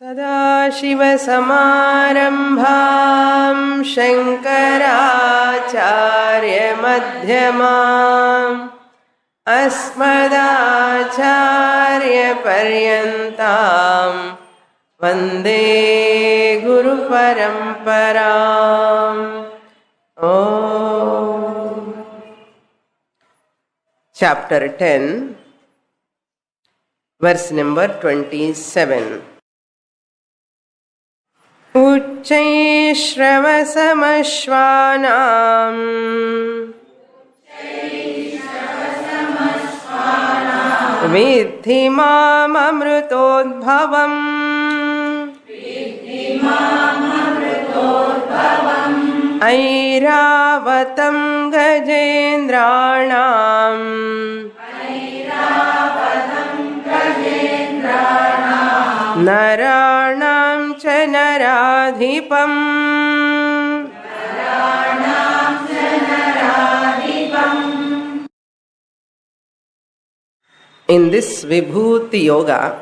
सदाशिवसमारम्भां शङ्कराचार्यमध्यमाम् अस्मदाचार्यपर्यन्तां वन्दे गुरुपरम्पराम्. Chapter 10, verse number 27. उच्चैश्रवसमश्वानां विद्धि माममृतोद्भवम् ऐरावतं गजेन्द्राणाम् नराणां च नराधिपम्. In this Vibhuti Yoga,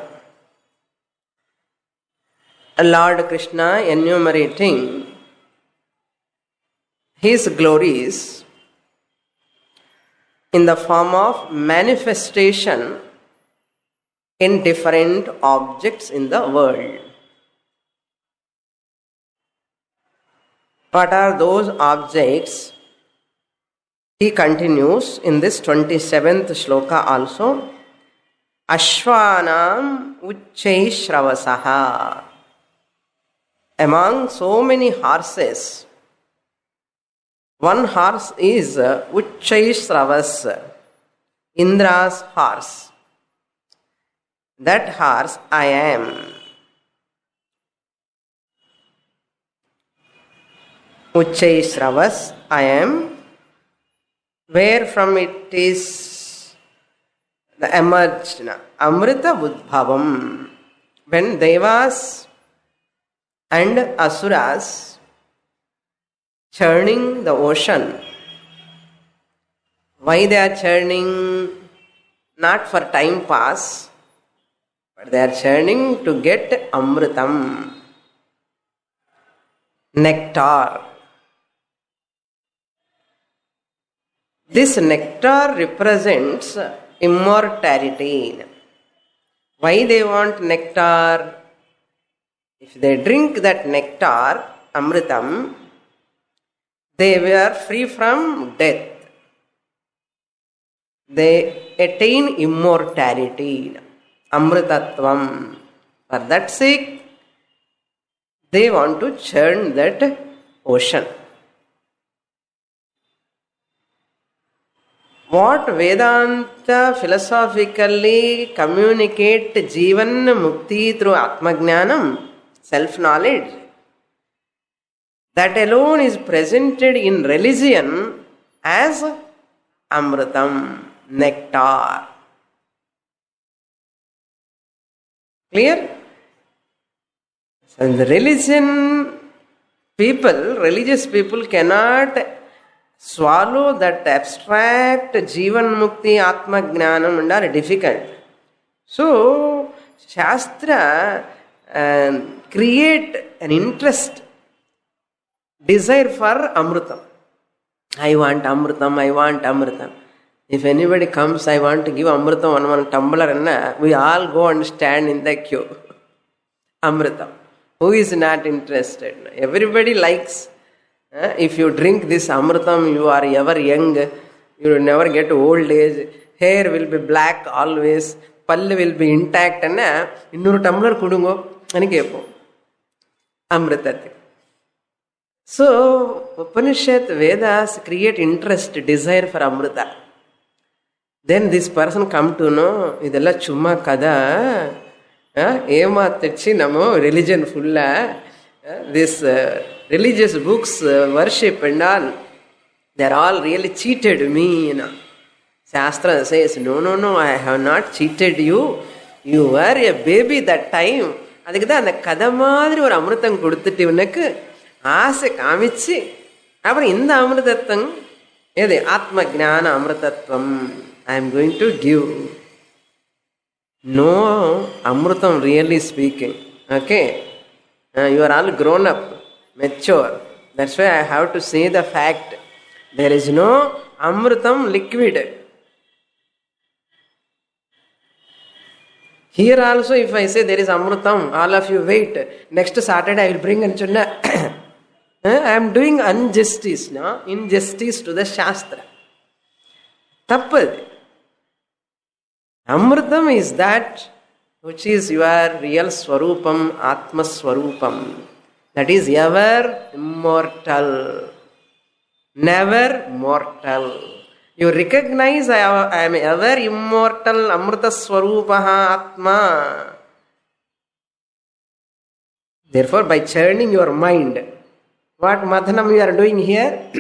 Lord Krishna enumerating his glories in the form of manifestation in different objects in the world. What are those objects? He continues in this 27th shloka also. Ashvanam Uchchaishravasah. Among so many horses, one horse is Uchchaishravas, Indra's horse. That horse I am. Uchchaishravas, I am. Where from it is emerged? Amrita Udbhavam. When Devas and Asuras churning the ocean. Why they are churning? Not for time pass, but they are churning to get Amritam, nectar. This nectar represents immortality. Why they want nectar? If they drink that nectar, Amritam, they were free from death. They attain immortality, Amritatvam. For that sake, they want to churn that ocean. What Vedanta philosophically communicate Jivan Mukti through Atmajnanam, self-knowledge, that alone is presented in religion as Amritam, nectar. Clear? So the religious people cannot swallow that abstract Jivan Mukti Atma Jnanam and are difficult. So, Shastra create an interest, desire for Amritam. I want Amritam, I want Amritam. If anybody comes, I want to give Amritam one tumbler, and we all go and stand in the queue. Amritam. Who is not interested? Everybody likes. If you drink this Amritam, you are ever young. You will never get old age. Hair will be black always. Pallu will be intact. And innuru tumbler kudungo. Ani kepo. Amritati. So, Upanishad, Vedas create interest, desire for Amrita. Then this person come to know, idella chumma kada, ema techi namo, religion fulla, this religious books, worship and all, they are all really cheated me. Shastra says, no, I have not cheated you. You were a baby that time. அதுக்கு தான் அந்த கதை மாதிரி ஒரு அமிர்தம் கொடுத்துட்டு உனக்கு ஆசை காமிச்சு அப்புறம் இந்த அமிர்தத்துவம் எது ஆத்ம ஞான அமிர்தத்துவம் I am going to give. No Amritam really speaking. Okay, you are all grown up, mature. That's why I have to say the fact. There is no Amritam liquid. Here also, if I say there is Amritam, all of you wait. Next Saturday I will bring and chunna. I am doing injustice, no? Injustice to the Shastra. Tappad. Amritam is that which is your real Swarupam, Atma Swarupam. That is ever immortal. Never mortal. You recognize I am ever immortal, Amrita Swarupaha Atma. Therefore, by churning your mind, what Madhanam you are doing here?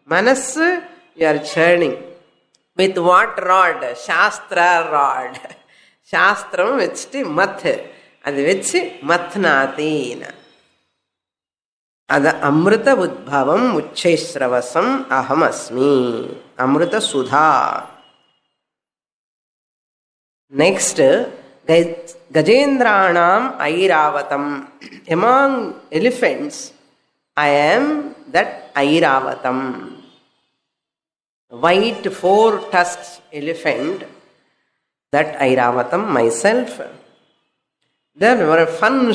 Manas, you are churning. With what rod? Shastra rod. Shastram vechti math. Adi vechi mathnaatina. Ada Amrita Udbhavam Uchchesravasam Ahamasmi. Amrita Sudha. Next, Gajendranam Airavatam. Among elephants, I am that Airavatam. White 4-tusked elephant, that Airavatam, myself. There were a fun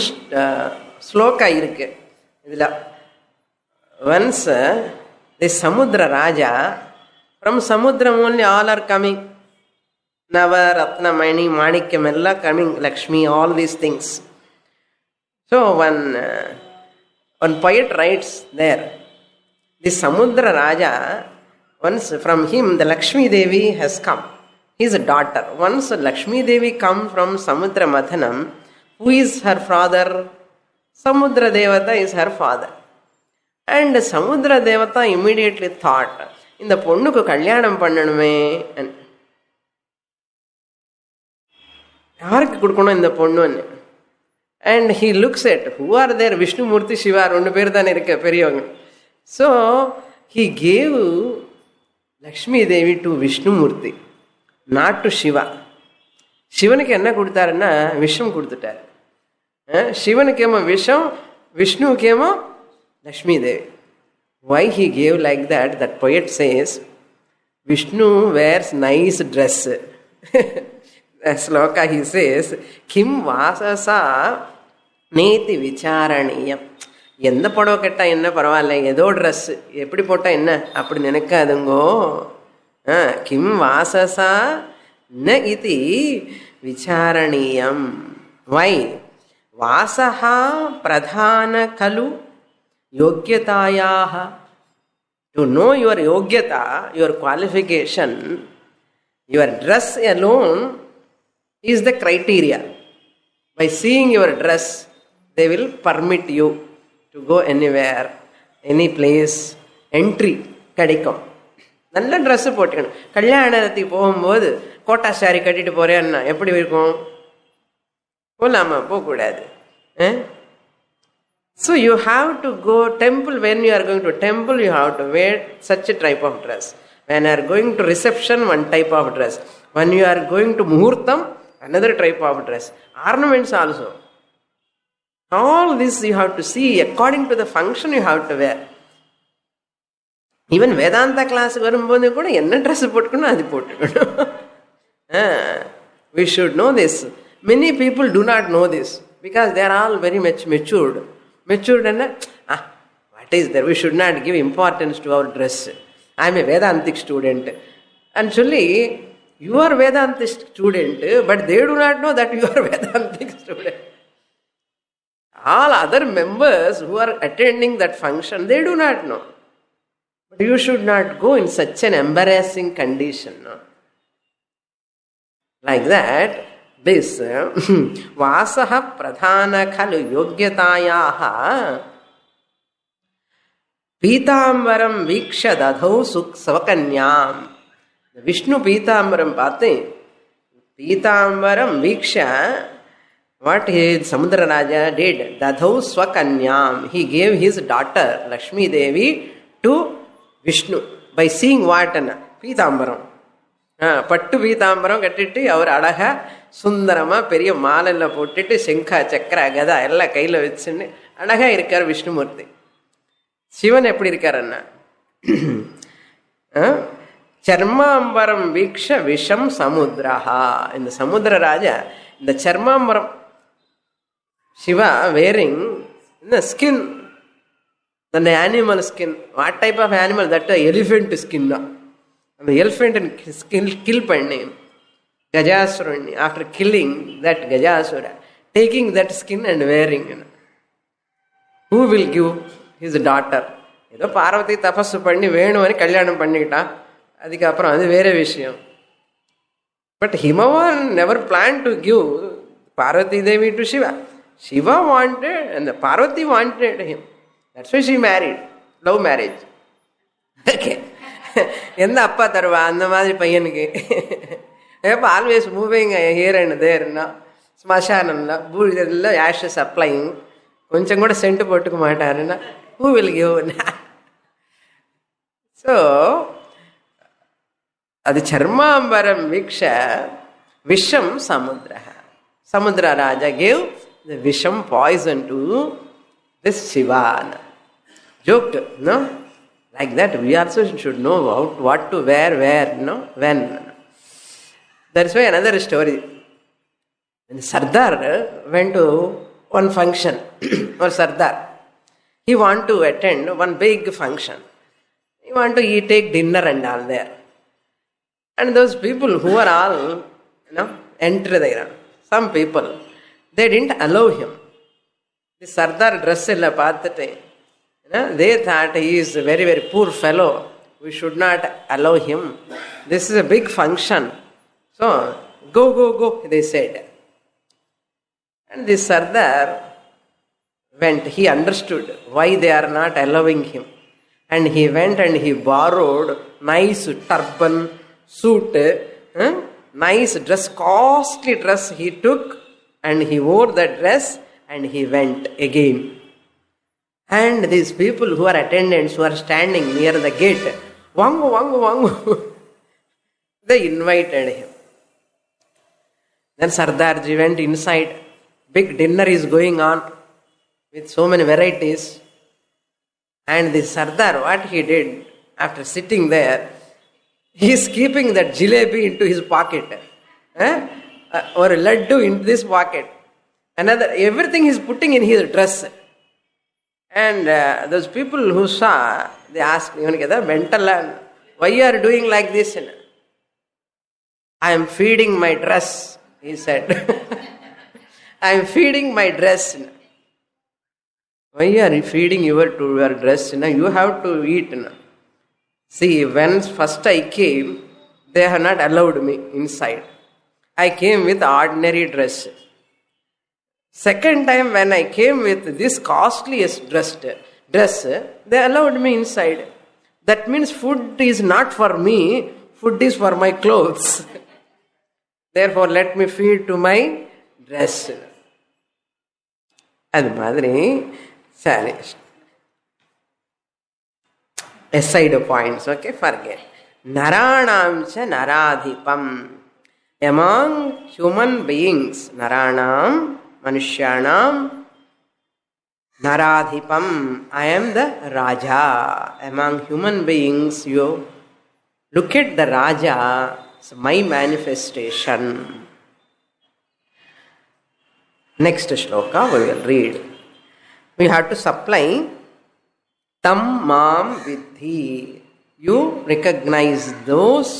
sloka irukku. Once the Samudra Raja, from Samudram only all are coming. Nava, Ratna, Mani, Manikyam, all coming, Lakshmi, all these things. So one poet writes there, the Samudra Raja, once from him the Lakshmi Devi has come. He is a daughter. Once Lakshmi Devi come from Samudra Mathanam, who is her father? Samudra Devata is her father. And Samudra Devata immediately thought, in the Ponnuku Kalyanam Pannanume, and Yaarku Kudukonu in the Ponnu. And he looks at who are there, Vishnu Murthy, Shiva, rendu per thaan irukku periyavanga. So he gave Lakshmi Devi to Vishnu Murthy, not to Shiva. Shivanukku enna kuduttaarna Visham kuduttaru. Shivanukku Visham, Vishnukku Lakshmi Devi. Why he gave like that? That poet says, Vishnu wears nice dress. Sloka he says, Kim Vasasa Neti Vicharaniyam. எந்த படம் கேட்டால் என்ன பரவாயில்ல, ஏதோ dress எப்படி போட்டால் என்ன அப்படி நினைக்காதுங்கோ. கிம் வாசசா ந இதி விசாரணீயம். வை வாசஹா பிரதான கலு யோக்யதாயாஹ. டு நோ யுவர் யோக்யதா, your qualification, your dress alone is the criteria. By seeing your dress, they will permit you to go anywhere, any place, entry கிடைக்கும். நல்ல ட்ரெஸ்ஸு போட்டுக்கணும். கல்யாணத்துக்கு போகும்போது கோட்டா சாரி கட்டிட்டு போகிறேன்னா எப்படி இருக்கும்? போகலாமா? போகக்கூடாது. So you have to go temple. When you are going to temple, you have to wear such a type of dress. When you are going to reception, one type of dress. When you are going to muhurtam, another type of dress. Ornaments also. All this you have to see according to the function you have to wear. Even Vedanta class varumbodhu kuda enna dress potukonu adu potukonu. We should know this. Many people do not know this because they are all very much matured. Matured and what is there? We should not give importance to our dress. I am a Vedantic student. Actually, you are Vedantic student, but they do not know that you are Vedantic student. All other members who are attending that function, they do not know. But you should not go in such an embarrassing condition. No? Like that, this Vasaha Pradhana Khalu Yogyatayaha Pitamvaram Viksha Dadhau Suk Savakanyam. Vishnu Pitamvaram Pate Pitamvaram Viksha. What Samudra Raja did, Dadhau Swakanyam, he gave his daughter Lakshmi Devi to Vishnu by seeing what? Pitambaram. பட்டு பீதாம்பரம் கட்டிட்டு அவர் அழகா சுந்தரமா பெரிய மாலையில போட்டுட்டு செங்கா சக்கர கதா எல்லாம் கையில வச்சுன்னு அழகா இருக்கார் விஷ்ணுமூர்த்தி. சிவன் எப்படி இருக்காருன்னா சர்மாம்பரம் வீக்ஷ விஷம் சமுத்திரஹா. இந்த சமுத்திர ராஜா இந்த சர்மாம்பரம் சிவா வேரிங் இந்த ஸ்கின், அந்த animal skin. What type of animal? That elephant skin தான். அந்த எலிஃபென்ட் ஸ்கின் கில் பண்ணி Gajasuran, after killing that Gajasura, taking that skin and wearing. Who will give his daughter? ஏதோ பார்வதி தபஸ் பண்ணி வேணும்னு கல்யாணம் பண்ணிக்கிட்டான், அதுக்கப்புறம் அது வேற விஷயம். But Himavan never plan to give Parvati Devi to Shiva. Shiva wanted and the Parvati wanted him. That's why she married. Love marriage. Okay. எந்த அப்பா தருவா அந்த மாதிரி பையனுக்கு? எப்போ ஆல்வேஸ் மூவிங் ஹியர் அண்ட் தேர்னா, ஸ்மசானம்ல பூஜையில் ஆஷஸ் அப்ளைங், கொஞ்சம் கூட சென்ட் போட்டுக்க மாட்டாருன்னா ஹூ வில் கிவ்? ஸோ அது சர்மாம்பரம் வீக்ஷ விஷம் சமுத்திர. சமுத்திர ராஜா gave the visham poison to this Shiva. Joked, no? Like that, we also should know what to wear, where, no? When. That's why another story. When Sardar went to one function, or Sardar, he want to attend one big function. He want to take dinner and all there. And those people who are all, enter there. Some people, they didn't allow him. The Sardar dress illa paathite, they thought he is a very, very poor fellow. We should not allow him. This is a big function. So, go, they said. And the Sardar went. He understood why they are not allowing him. And he went and he borrowed nice turban, suit, nice dress, costly dress he took. And he wore the dress and he went again. And these people who are attendants, who are standing near the gate, Vangu, they invited him. Then Sardarji went inside. Big dinner is going on with so many varieties. And the Sardar, what he did, after sitting there, he is keeping that jalebi into his pocket. Or a laddu in this pocket. Another, everything he's putting in his dress. And those people who saw, they asked, why you are doing like this? I am feeding my dress, he said. I am feeding my dress. Why are you feeding your dress? You have to eat. See, when first I came, they have not allowed me inside. I came with ordinary dress. Second time when I came with this costliest dress, they allowed me inside. That means food is not for me, food is for my clothes. Therefore let me feed to my dress. அது மாதிரி சரி. Aside points, okay, forget. Naranam cha naradhipam. Among human beings, Naranam, Manushyanam, Naradhipam, I am the Raja. Among human beings, you look at the Raja, it's my manifestation. Next shloka we will read. We have to supply Tam Mam Vidhi. You recognize those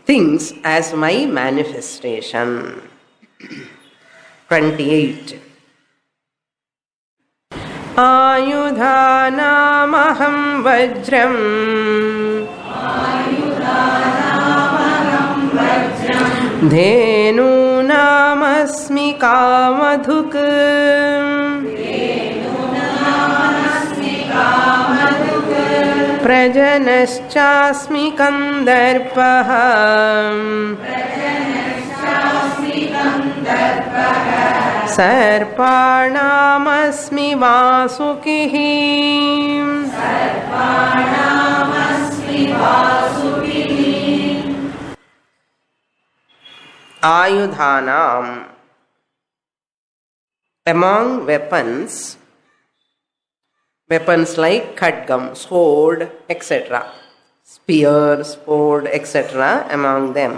things as my manifestation. 28. Ayudhanamaham vajram dhenu namasmi kamadhuk प्रजनश्चास्मि कंदर्पः सर्पाणामस्मि वासुकिः ayudhanam, among weapons, weapons like khadgam, sword, etc., spear, sword, etc., among them,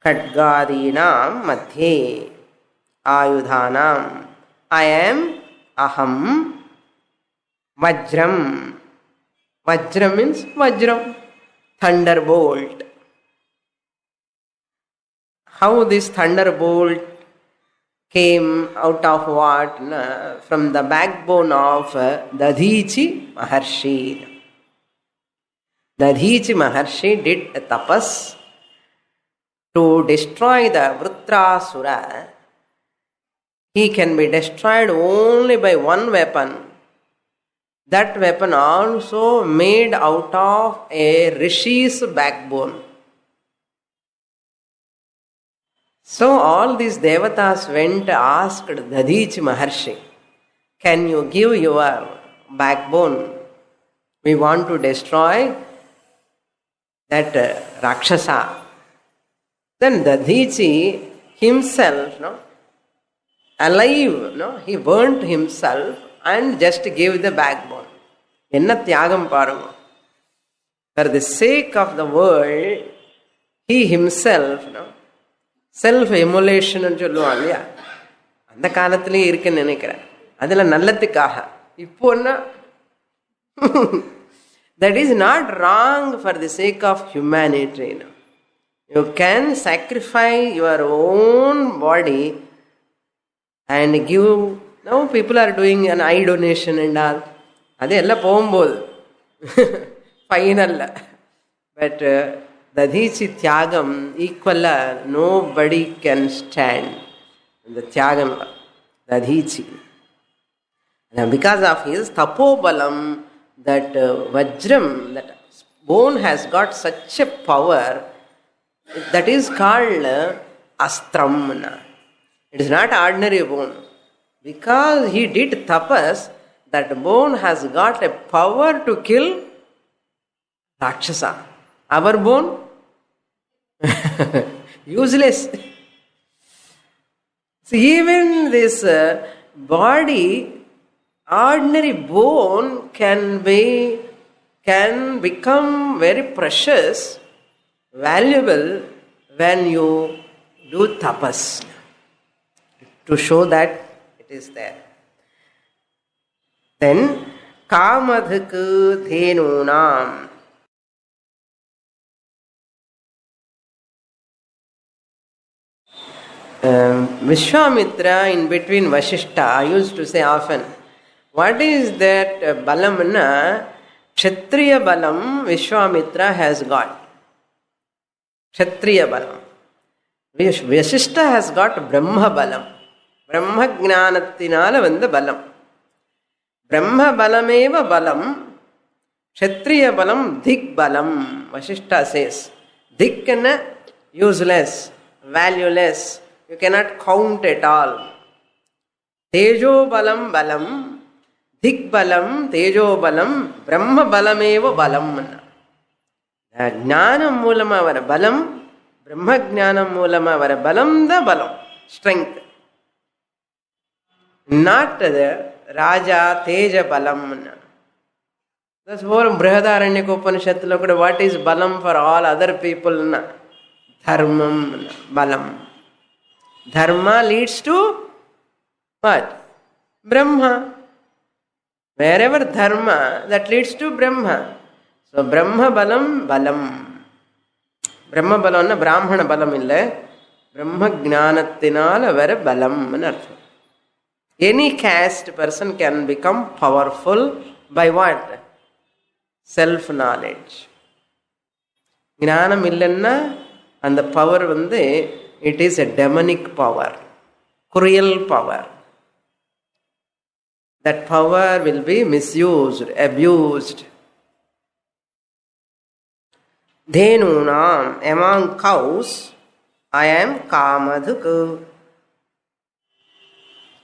khadgadinam madhye ayudhanam, I am aham vajram. Vajram means vajram, thunderbolt. How this thunderbolt came out of what? From the backbone of Dadhichi Maharshi. Dadhichi Maharshi did a tapas to destroy the Vrutrasura. He can be destroyed only by one weapon. That weapon also made out of a rishi's backbone. So all these devatas went asked Dadhichi Maharshi, can you give your backbone? We want to destroy that Rakshasa. Then Dadhichi himself, alive, he burnt himself and just gave the backbone. Enna tyagam parunga. For the sake of the world, he himself, self emulation சொல்லுவான் இல்லையா, அந்த காலத்திலே இருக்குன்னு நினைக்கிறேன். அதில் நல்லத்துக்காக இப்போன்னா that is not wrong for the sake of humanity. You can sacrifice your own body and give. No people are doing an eye donation and all. அது எல்லாம் போகும்போது ஃபைனல்ல. But Dadhichi Tyagam equal, nobody can stand. The Tyagam Dadhichi. And because of his tapobalam, that Vajram, that bone has got such a power, that is called Astram. It is not ordinary bone. Because he did tapas, that bone has got a power to kill Rakshasa. Our bone? Useless. So even this body, ordinary bone can become very precious, valuable when you do tapas, to show that it is there. Then kamadhak dhenunam. Vishwamitra, in between Vashishta, I used to say often, what is that balam? Kshatriya balam Vishwamitra has got. Kshatriya balam. Vashishta has got Brahma balam. Brahma gnanathinala vanda balam. Brahma balameva balam. Kshatriya balam dhik balam. Vashishta says, dhik na useless, valueless. You cannot count at all. Tejo balam balam, dhik balam, tejo balam, brahma balameva balam. Jnanam moolama vara balam, brahma jnanam moolama vara balam, the balam, strength. Not the Raja Teja balam. That's more Brihadaranyaka Upanishadlo. What is balam for all other people? Dharmam balam. Dharma leads to what? Brahma. Wherever dharma, that leads to Brahma. So Brahma balam balam. Brahma balam na Brahmana balam illa. Brahma gnanathinala vera balam anartha. Any caste person can become powerful by what? Self-knowledge. Gnanam illanna and the power vande, it is a demonic power, cruel power. That power will be misused, abused. Dhenunam, among cows, I am Kamadhuk.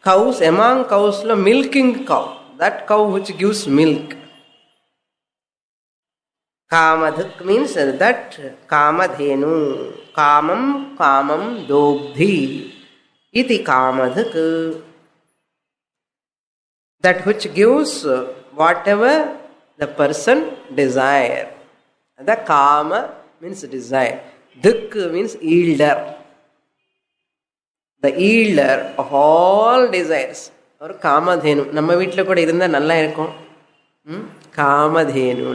Cows, among cows, milking cow, that cow which gives milk. Kamadhuk means that Kamadhenu. Kamam kamam dobdhi iti Kamadhuk. That which gives whatever the person desire. The Kama means desire. Dhuk means yielder. The yielder of all desires. Or Kamadhenu. Namma veetla kuda irundha nalla irukum. Kamadhenu.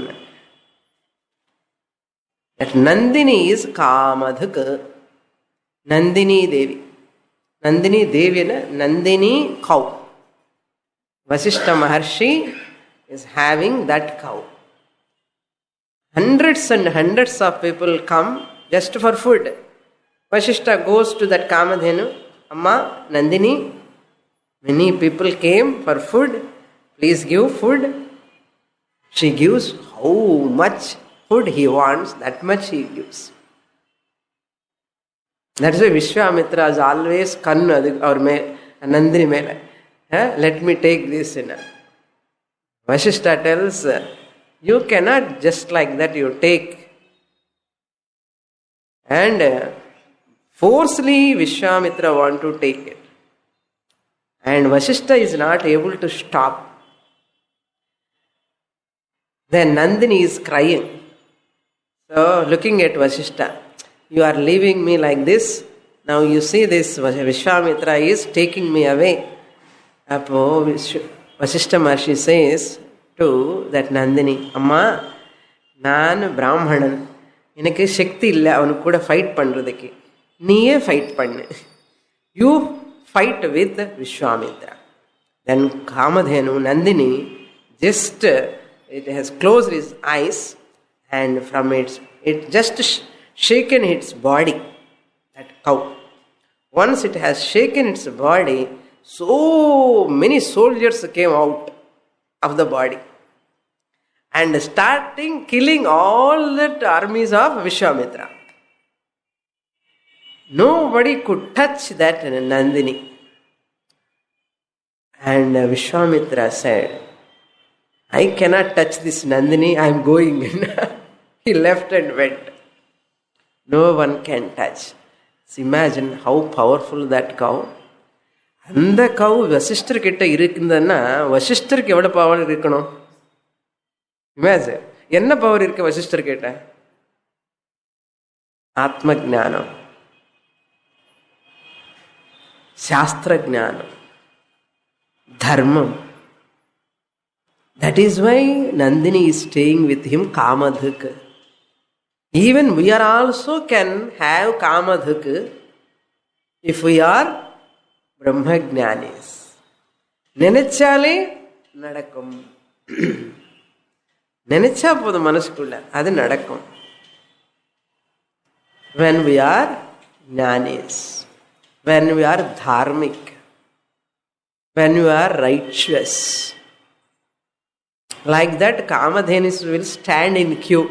That Nandini is Kamadhuk. Nandini Devi. Nandini Devi na Nandini cow. Vasishta Maharshi is having that cow. Hundreds and hundreds of people come just for food. Vasishta goes to that Kamadhenu. Amma, Nandini, many people came for food. Please give food. She gives how much food he wants, that much he gives. That's why Vishwamitra is always kannu or Nandini mele. Let me take this in. Vasishta tells, you cannot just like that you take. And forcefully Vishwamitra want to take it. And Vasishta is not able to stop. Then Nandini is crying. So looking at Vasishta, you are leaving me like this. Now you see this Vishwamitra is taking me away. Apo Vasishta Maharshi says to that Nandini, Amma, நான் பிராமணன், எனக்கு சக்தி இல்லை அவனுக்கு கூட fight பண்ணுறதுக்கு, நீயே fight பண்ணு. You fight with Vishwamitra. Then Kamadhenu, Nandini, just it has closed his eyes and from it just shaken its body, that cow. Once it has shaken its body, so many soldiers came out of the body and starting killing all that armies of Vishwamitra. Nobody could touch that Nandini. And Vishwamitra said, I cannot touch this Nandini, I am going. He left and went. No one can touch. So imagine how powerful that cow. அந்த கவு வசிஷ்டர்கிட்ட இருக்குதுன்னா வசிஷ்டருக்கு எவ்வளோ power இருக்கணும்? Imagine. என்ன power இருக்கு வசிஷ்டர்கிட்ட? ஆத்ம ஞானம், சாஸ்திர ஞானம், தர்மம். That is why Nandini is staying with him, Kamadhuk. Even we are also can have Kamadhuk if we are Brahmajnanis. நினைச்சாலே நடக்கும். நினைச்சா போதும் மனசுக்குள்ள அது நடக்கும். When we are jnanis, when we are dharmic, when we are righteous, like that Kamadhenis will stand in queue.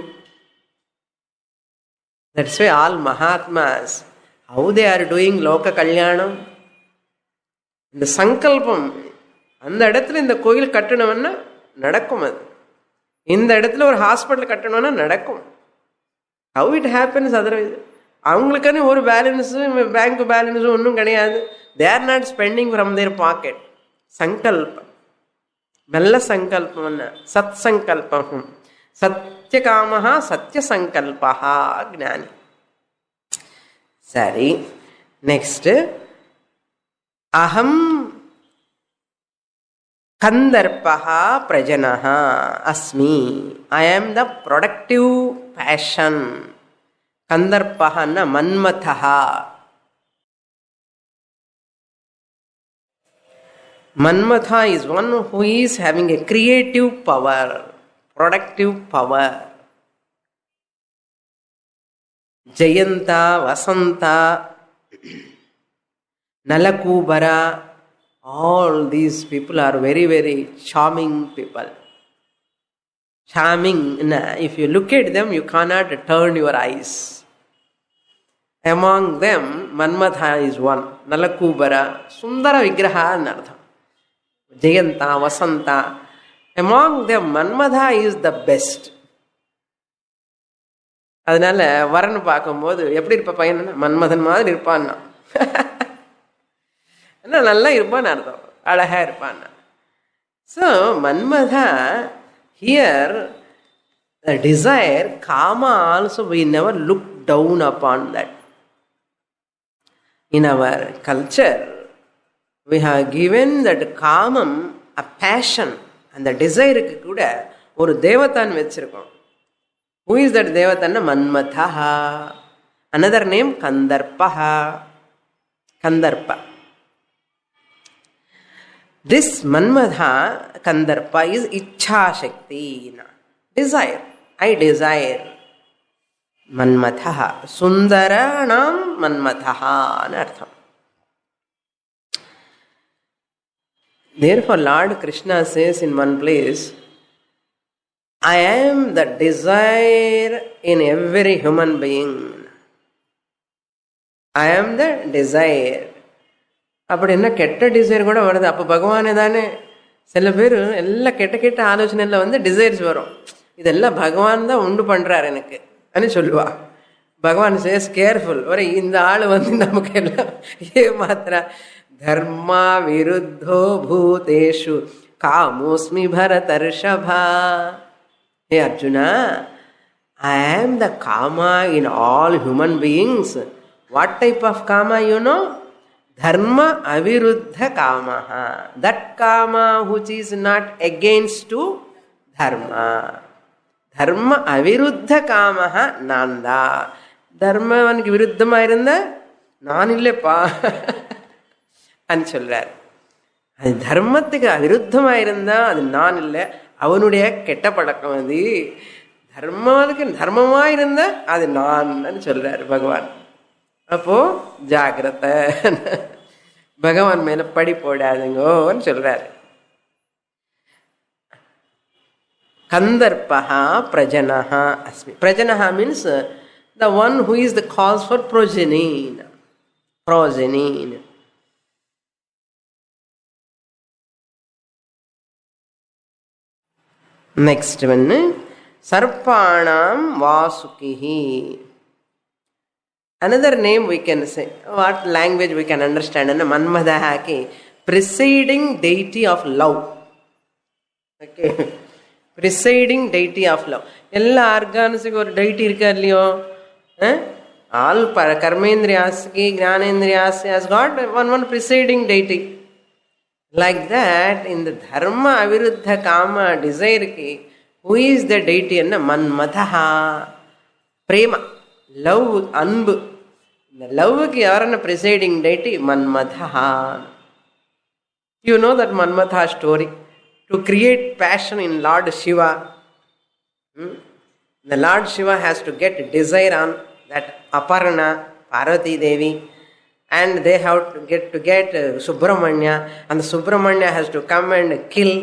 That's why all Mahatmas, how they are doing Loka Kalyanam, இந்த சங்கல்பம் அந்த இடத்துல இந்த கோயில் கட்டணும்னா நடக்கும். அது இந்த இடத்துல ஒரு ஹாஸ்பிட்டல் கட்டணும்னா நடக்கும். How it happens otherwise. அவங்களுக்கான ஒரு பேலன்ஸும் பேங்க் பேலன்ஸும் ஒன்றும் கிடையாது. They are not spending from their pocket. சங்கல்பம், நல்ல சங்கல்பம், சத் சங்கல்பம். சத்தியகாமஹா சத்திய சங்கல்பா ஞானி. சரி, நெக்ஸ்ட் அஹம் கந்தர்ப்பஹா பிரஜனஹா அஸ்மி. I am the productive passion. கந்தர்ப்பஹன்னா மன்மதஹா. Manmatha is one who is having a creative power, productive power. Jayanta, Vasanta, Nalakubara, all these people are very, very charming people. Charming, if you look at them, you cannot turn your eyes. Among them, Manmatha is one. Nalakubara, Sundara Vigraha Nartha. Jayanta, Vasanta. Among them, Manmatha is the best. அதனால வரன்னு பார்க்கும்போது எப்படி இருப்ப பையன், மன்மதன் மாதிரி இருப்பான்னா. நல்லா இருப்பான்னு அர்த்தம், அழகா இருப்பான்னா. So Manmatha here the desire, kama also, we never look down upon that. In our culture, we have given that kamam a passion, and the desire ku kuda oru devathan vechirukom. Who is that devathan? Manmathaha. Another name Kandarpaha. Kandarpa. This Manmatha Kandarpa is Ichha Shakti, desire. I desire. Manmathaha. Sundaranam Manmathaha anartham. Therefore, Lord Krishna says in one place, I am the desire in every human being. I am the desire. அப்படி என்ன கெட்ட desire கூட வருது. அப்போ பகவானே தானே. சில பேர் எல்லாம் கெட்ட கெட்ட ஆலோசனையில் வந்து டிசைர்ஸ் வரும். இதெல்லாம் பகவான் தான் உண்டு பண்ணுறார் எனக்கு அப்படின்னு சொல்லுவா. பகவான் சேஸ் கேர்ஃபுல், ஒரு இந்த ஆள் வந்து நமக்கு எல்லாம் ஏமாத்திரா. தர்மா விருத்தோ பூதேஷு காமோஸ்மி பரதர்ஷபா. ஹே Arjuna, I am the kama in all human beings. What type of kama you know? Dharma aviruddha kamaha. That kama which is not against to dharma. Dharma aviruddha kamaha nanda. தர்மவனுக்கு விருத்தமாக இருந்தால் நான் இல்லைப்பா అని சொல்கிறார். அது தர்மத்துக்கு அவிருத்தமாக இருந்தால் அது நான் இல்லை, அவனுடைய கெட்ட பழக்கம் அது. தர்மத்துக்கு தர்மமாக இருந்தால் அது நான் சொல்கிறார் பகவான். அப்போ ஜாகிரதை, பகவான் மேல படி போடாதுங்கோன்னு சொல்றாரு. கந்தர்பஹா பிரஜனஹா அஸ்மி. பிரஜனஹா means the one who is the cause for progeny. Next one, sarpanam vasukihi. Another name we can say, what language we can understand, and Manmadaha ki presiding deity of love. Okay, presiding deity of love. Ella organs ku or deity irukka illiyo, all karmendriyas ki gnanendriyas has got one presiding deity. Like that, in the dharma aviruddha kama desire ki, who is the deity? And Manmadaha, prema, love, அன்பு. இந்த லவ்வுக்கு யாரான presiding deity? Manmatha. You know that Manmatha story. To create passion in Lord Shiva, the Lord Shiva has to get desire on that Aparna, Parvati Devi, and they have to get Subramanya, and the Subramanya has to come and kill,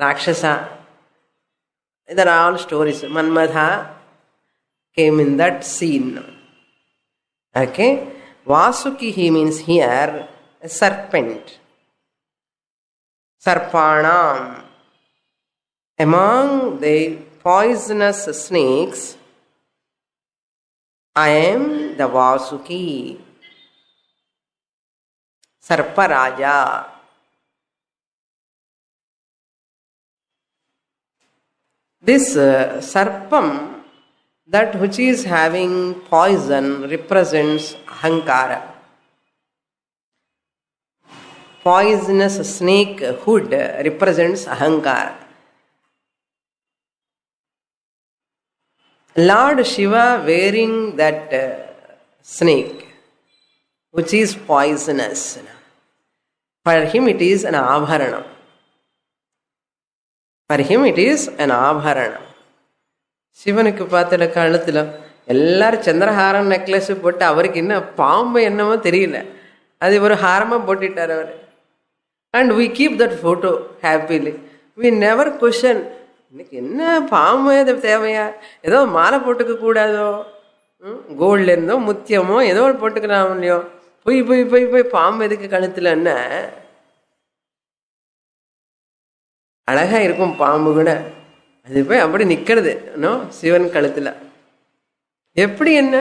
Rakshasa. These are all stories. Manmatha came in that scene. Okay, Vasukihi means here a serpent. Sarpanam. Among the poisonous snakes, I am the Vasuki, Sarparaja. This Sarpam, that which is having poison, represents Ahankara. Poisonous snake hood represents Ahankara. Lord Shiva wearing that snake, which is poisonous, for him it is an abharanam. For him it is an abharanam. சிவனுக்கு பார்த்துட கழுத்தில் எல்லாரும் சந்திரஹாரம் necklace போட்டு, அவருக்கு என்ன பாம்பு என்னமோ தெரியல, அது ஒரு ஹாரமாக போட்டுட்டார் அவர். And we keep that photo happily. We never question, இன்னைக்கு என்ன பாம்பு இது தேவையா, ஏதோ மாலை போட்டுக்க கூடாதோ, கோல்ட்லேருந்தோ முத்தியமோ ஏதோ போட்டுக்கலாம் இல்லையோ, போய் போய் போய் போய் பாம்பு எதுக்கு கழுத்தில்? என்ன அழகாக இருக்கும் பாம்பு கூட, அது போய் அப்படி நிற்கிறது சிவன் கழுத்தில். எப்படி என்ன?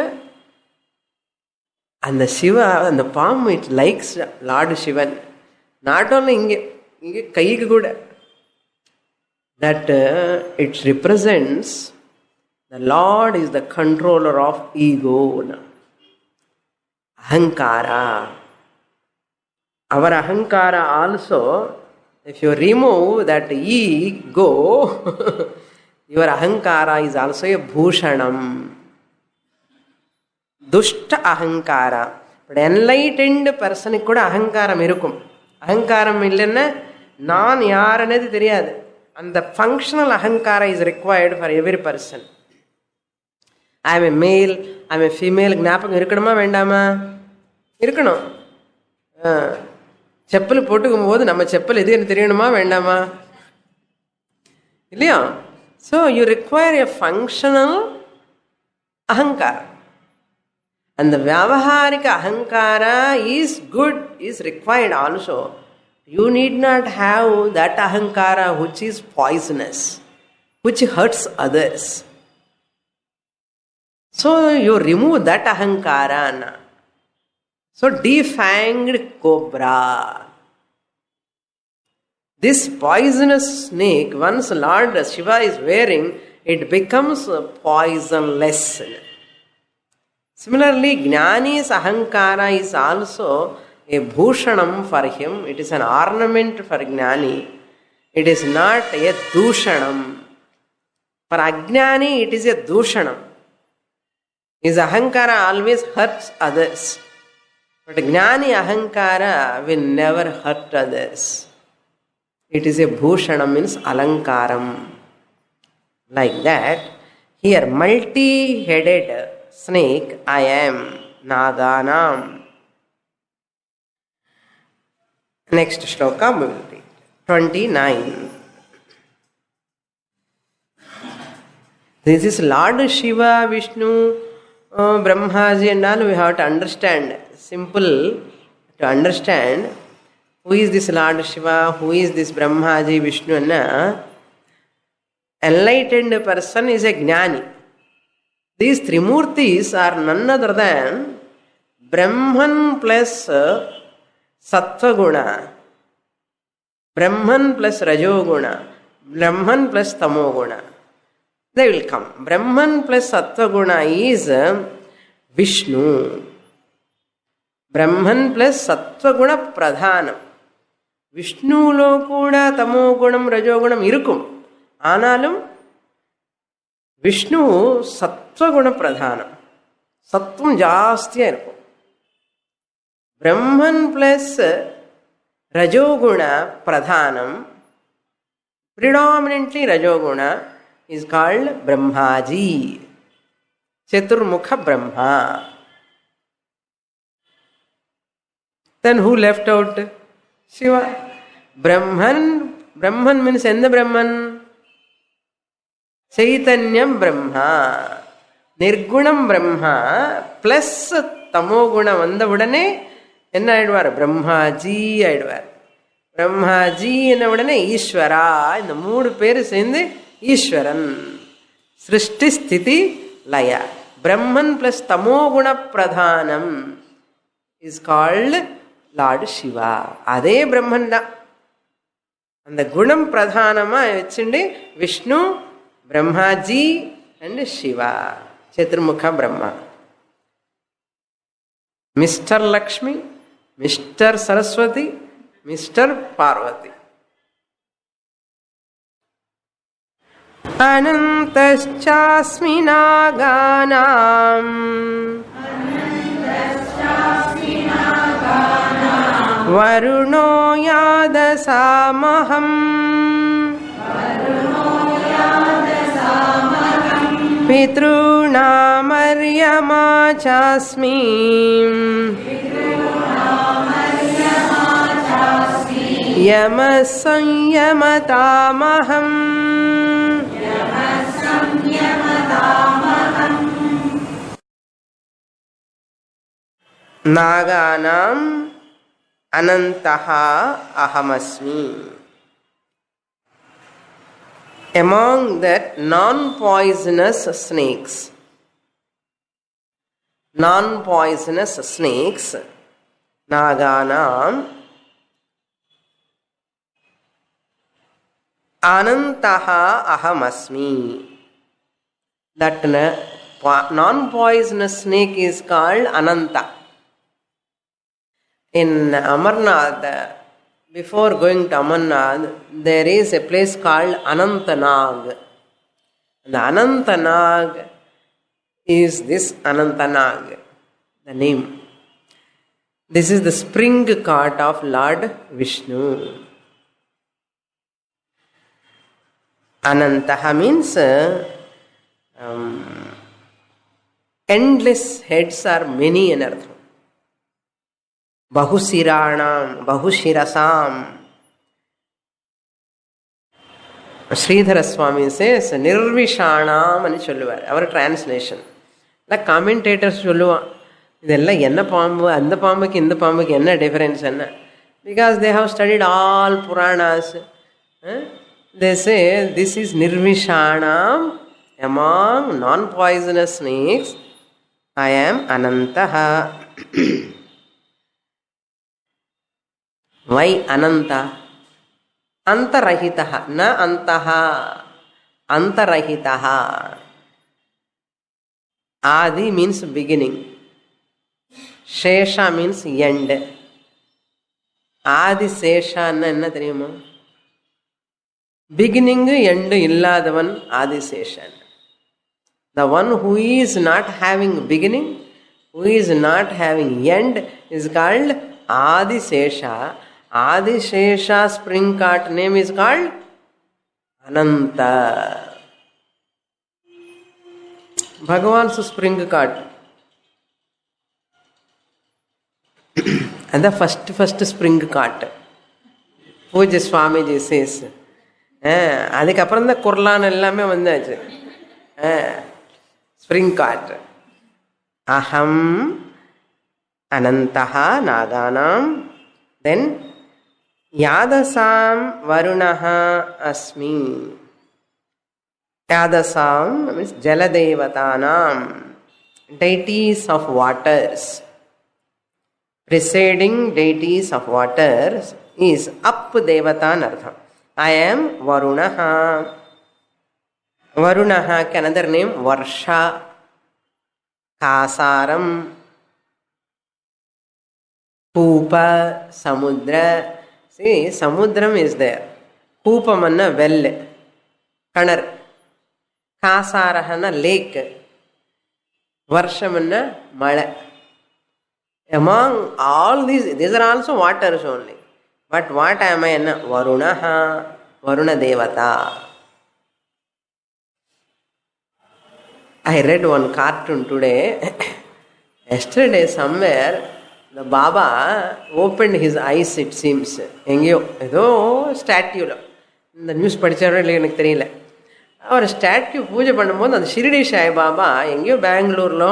அந்த சிவா, அந்த பாம்பு it likes lord Shivan. Not only இங்கே கைக்கு கூட. That it represents the lord is the controller of ego. Ahankara. Our ahankara also, if you remove that ego, your ahankara is also a bhushanam. Dushta ahankara. But enlightened person kuda ahankaram irukum. Ahankaram illenna naan yaar anedi theriyadu. And the functional ahankara is required for every person. I am a male, I am a female. ஞாபகம் இருக்கணுமா வேண்டாமா? இருக்கணும். செப்பல் போட்டுக்கும் போது நம்ம செப்பல் எது எனக்கு தெரியணுமா வேண்டாமா? இல்லையா? So you require a functional அகங்கார. அந்த வியாவகாரிக அகங்கார is good, is required also. You need not have that அகங்கார which is poisonous, which hurts others. So you remove that ahankara. So defanged cobra. This poisonous snake, once Lord Shiva is wearing, it becomes poisonless. Similarly, Jnani's ahankara is also a bhushanam for him. It is an ornament for Jnani. It is not a dushanam. For Ajnani, it is a dushanam. His ahankara always hurts others. But Jnani ahankara will never hurt others. It is a bhushanam, means alankaram. Like that, here multi-headed snake, I am Naganam. Next shloka we will read. 29. This is Lord Shiva, Vishnu, Brahmaji and all. We have to understand. Simple to understand who is this Lord Shiva, who is this Brahmaji, Vishnu. Enlightened person is a Jnani. These Trimurtis are none other than Brahman plus Sattva Guna, Brahman plus Rajo Guna, Brahman plus Tamo Guna. They will come. Brahman plus Sattva Guna is Vishnu. Brahman plus సత్వగుణ ప్రధానం. விஷ்ணுவிலோ கூட தமோ குணம் ரஜோகுணம் இருக்கும். ஆனாலும் விஷ்ணு சத்வகுண பிரதானம், சத்துவம் ஜாஸ்தியாக இருக்கும். பிரம்மன் பிளஸ் ரஜோகுண பிரதானம், predominantly rajoguna, is called Brahmaji, Chaturmukha Brahma. Then who left out? Shiva. Brahman means endha Brahman? Chaitanyam Brahma, Nirgunam Brahma plus Tamoguna vanda udane enna aidvar? Brahmaji aidvar. Brahmaji enna udane Ishvara. இந்த மூணு பேர் சேர்ந்து ஈஸ்வரன். சிருஷ்டி ஸ்திதி லய. Brahman plus Tamoguna Pradhanam is called Lord Shiva. அதே பிரம்மன் தான். அந்த குணம் பிரதானமா வச்சுண்டு விஷ்ணு, பிரம்மாஜி அண்ட் சிவா, சதுர்முக Brahma. Mister Lakshmi, mister Saraswati, mister Parvati. அனந்தஸ்சாஸ்மி நாகானாம் வருணோ யாதசாமஹம் பித்ருணாமர்யமா சாஸ்மி யமः சம்யமதாமஹம். நாகானாம் anantaha ahamasmi. Among that non-poisonous snakes, non-poisonous snakes, naganam anantaha ahamasmi. That non-poisonous snake is called Ananta. In Amarnath, before going to Amarnath, there is a place called Anantanag. The Anantanag is this Anantanag, the name. This is the spring cart of Lord Vishnu. Anantaha means endless heads are many in earth. Bahusiranam, Bahushirasam. Sridhara Swami says Nirvishanam ani solluvar. Our translation. The commentators சொல்லுவான் இதெல்லாம் என்ன பாம்பு அந்த பாம்புக்கு இந்த பாம்புக்கு என்ன difference என்ன because they have studied all Puranas they say this is nirvishanam among non-poisonous snakes. I am Anantaha. Why Ananta? Antarahitaha, na antaha, antarahitaha. Adi means beginning. Shesha means end. Adi Sesha enna theriyuma? Beginning end illadavan Adi Seshan. The one who is not having beginning, who is not having end is called Adi Sesha. Adi Sesha spring cart name is called Ananta. Bhagavan's spring cart. And the first spring cart. Puja Swamiji says. அதுக்கப்புறம் தான் குர்லான் எல்லாமே வந்தாச்சு. Spring god. அஹம் அனந்தஹ நாகானாம். Then யாதசாம் வருணஹ அஸ்மி. யாதசாம் மீன்ஸ் ஜலதேவதானாம், deities of waters. Preceding deities of waters is up devata nartham. I am Varunaha. Varunaha is another name, Varsha, Kasaram, Poopa, Samudra. See, Samudram is there. Poopamanna well, Kanar. Kasarahana lake. Varshamanna mala. Among all these are also waters only. But what am I? Varunaha, Varuna Devata. I read one cartoon today. Yesterday somewhere, the Baba opened his eyes, it seems. எங்கேயோ ஏதோ ஸ்டாட்யூவில் இந்த news படித்தாரோ இல்லை எனக்கு தெரியல. அவர் statue பூஜை பண்ணும்போது அந்த ஷிரடி சாய் பாபா எங்கேயோ பெங்களூரில்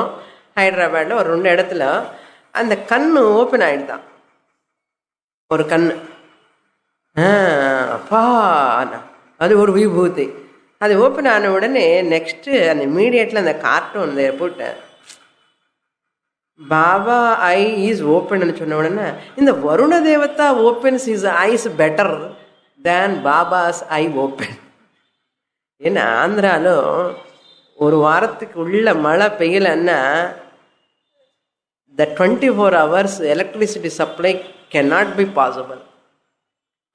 ஹைதராபாத்தில் ஒரு 2 இடத்துல அந்த கண்ணு ஓப்பன் ஆகிடுதான். ஒரு கண்ணு அப்பா அது ஒரு விபூதி. அது ஓப்பன் ஆன உடனே நெக்ஸ்ட்டு அந்த இமீடியட்ல அந்த கார்ட்டூன் போட்டு பாபா ஐ இஸ் ஓப்பன் சொன்ன உடனே இந்த வருண தேவதா opens his eyes better than Baba's eye open. ஏன்னா ஆந்திராலோ ஒரு வாரத்துக்கு உள்ள மழை பெய்யலன்னா the 24 hours electricity supply cannot be possible.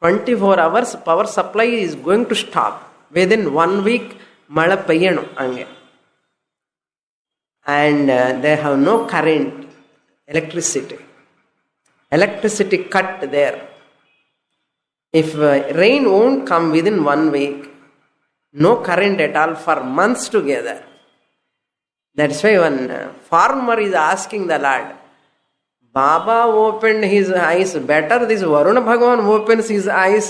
24 hours power supply is going to stop. Within 1 week, mala peyyanum ange. And they have no current, electricity. Electricity cut there. If rain won't come within 1 week, no current at all for months together. That's why one farmer is asking the Lord, Baba opened his eyes better, this Varuna Bhagavan opens his eyes,